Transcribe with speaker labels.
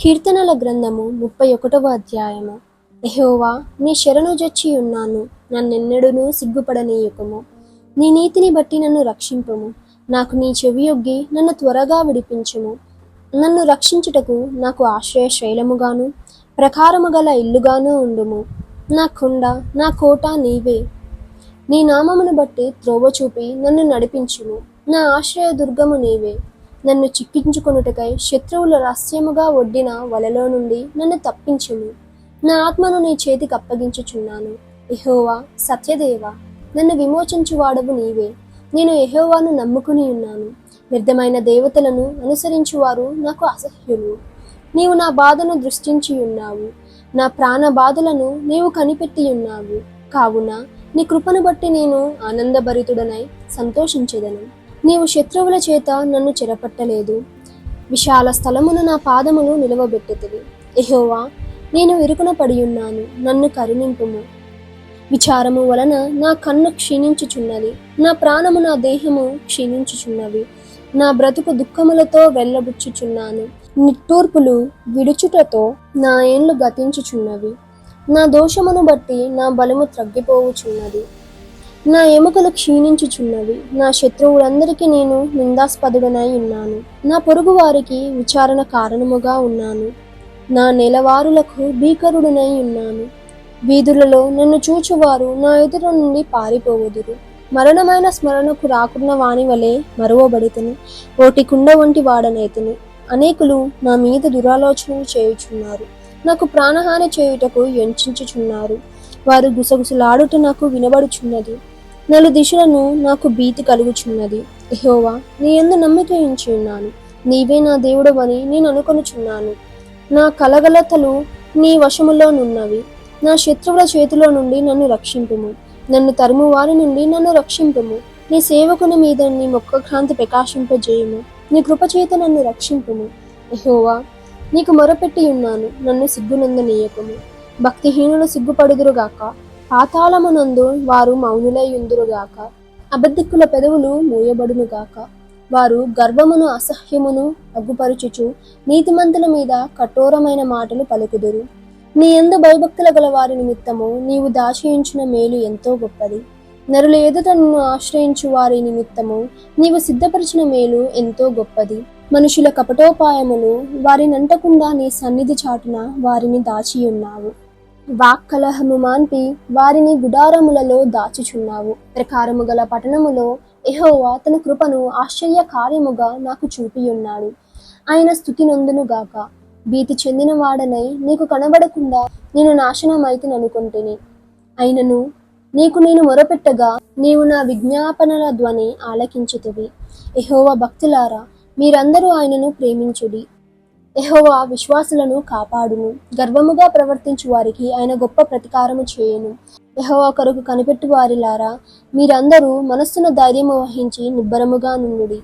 Speaker 1: కీర్తనల గ్రంథము 31వ అధ్యాయము. యెహోవా, నీ శరణు జొచ్చి ఉన్నాను, నన్నెన్నడూనూ సిగ్గుపడనీయకుము. నీ నీతిని బట్టి నన్ను రక్షింపుము. నాకు నీ చెవియొగ్గి నన్ను త్వరగా విడిపించుము. నన్ను రక్షించుటకు నాకు ఆశ్రయ శైలముగాను ప్రకారము గల ఇల్లుగాను ఉండుము. నా కొండ, నా కోట నీవే. నీ నామమును బట్టి త్రోవ చూపి నన్ను నడిపించుము. నా ఆశ్రయ దుర్గము నీవే. నన్ను చిక్కించుకొనుటకై శత్రువుల రహస్యముగా ఒడ్డిన వలలో నుండి నన్ను తప్పించుము. నా ఆత్మను నీ చేతికి అప్పగించుచున్నాను. యెహోవా, సత్యదేవా, నన్ను విమోచించువాడవు నీవే. నేను యెహోవాను నమ్ముకుని ఉన్నాను. వ్యర్థమైన దేవతలను అనుసరించువారు నాకు అసహ్యులు. నీవు నా బాధను దృష్టించి ఉన్నావు. నా ప్రాణ బాధలను నీవు కనిపెట్టి ఉన్నావు. కావున నీ కృపను బట్టి నేను ఆనందభరితుడనై సంతోషించెదను. నీవు శత్రువుల చేత నన్ను చెరపట్టలేదు. విశాల స్థలమును నా పాదములు నిలవబెట్టుతివి. యెహోవా, నేను ఇరుకున పడియున్నాను, నన్ను కరుణింపుము. విచారము వలన నా కన్ను క్షీణించుచున్నది. నా ప్రాణము, నా దేహము క్షీణించుచున్నవి. నా బ్రతుకు దుఃఖములతో వెళ్ళబుచ్చుచున్నాను. నిట్టూర్పులు విడుచుటతో నా ఏండ్లు గతించుచున్నవి. నా దోషమును బట్టి నా బలము త్రగ్గిపోవుచున్నది. నా ఎముకలు క్షీణించుచున్నవి. నా శత్రువులందరికీ నేను నిందాస్పదుడనై ఉన్నాను. నా పొరుగు వారికి విచారణ కారణముగా ఉన్నాను. నా నెలవారులకు భీకరుడనై ఉన్నాను. వీధులలో నన్ను చూచువారు నా ఎదుట నుండి పారిపోవుదురు. మరణమైన స్మరణకు రాకున్న వాని వలె మరువబడితిని. ఓటి కుండ వంటి వాడనైతిని. అనేకులు నా మీద దురాలోచనలు చేయుచున్నారు. నాకు ప్రాణహాని చేయుటకు ఎంచుచున్నారు. వారు గుసగుసలాడుట నాకు వినబడుచున్నది. నలు దిశలను నాకు భీతి కలుగుచున్నది. యెహోవా, నీ యందు నమ్మిక ఉంచి ఉన్నాను. నీవే నా దేవుడవని నేను అనుకొనుచున్నాను. నా కలగలతలు నీ వశములోనున్నవి. నా శత్రువుల చేతిలో నుండి నన్ను రక్షింపుము. నన్ను తరుము వారి నుండి నన్ను రక్షింపుము. నీ సేవకుని మీద నీ ముఖకాంతి ప్రకాశింపజేయుము. నీ కృపచేత నన్ను రక్షింపుము. యెహోవా, నీకు మొరపెట్టి ఉన్నాను, నన్ను సిగ్గునందనీయకుము. భక్తిహీనులు సిగ్గుపడుదురుగాక. పాతాళమునందు వారు మౌనులై యుందురుగాక. అబద్ధికుల పెదవులు మూయబడునుగాక. వారు గర్వమును అసహ్యమును అగ్గుపరుచుచు నీతిమంతుల మీద కఠోరమైన మాటలు పలుకుదురు. నీ యందు భయభక్తుల గల వారి నిమిత్తము నీవు దాచియుంచిన మేలు ఎంతో గొప్పది. నరుల ఎదుట నిన్ను ఆశ్రయించు వారి నిమిత్తము నీవు సిద్ధపరిచిన మేలు ఎంతో గొప్పది. మనుషుల కపటోపాయములు వారినంటకుండా నీ సన్నిధి చాటున వారిని దాచియున్నావు. వాక్కలహము మాన్పి వారిని గుడారములలో దాచుచున్నావు. ప్రకారము గల పట్టణములో యెహోవా తన కృపను ఆశ్చర్య కార్యముగా నాకు చూపియున్నాడు. ఆయన స్తుతి నొందునుగాక. భీతి చెందిన వాడనై నీకు కనబడకుండా నేను నాశనమైతిననుకొంటిని. అయినను నీకు నేను మొరపెట్టగా నీవు నా విజ్ఞాపనల ధ్వని ఆలకించితివి. యెహోవా భక్తులారా, మీరందరూ ఆయనను ప్రేమించుడి. యెహోవా విశ్వాసులను కాపాడును. గర్వముగా ప్రవర్తించు వారికి ఆయన గొప్ప ప్రతికారము చేయును. యెహోవా కొరకు కనిపెట్టు వారిలారా, మీరందరూ మనస్సును ధైర్యము వహించి నిబ్బరముగా నుండుడి.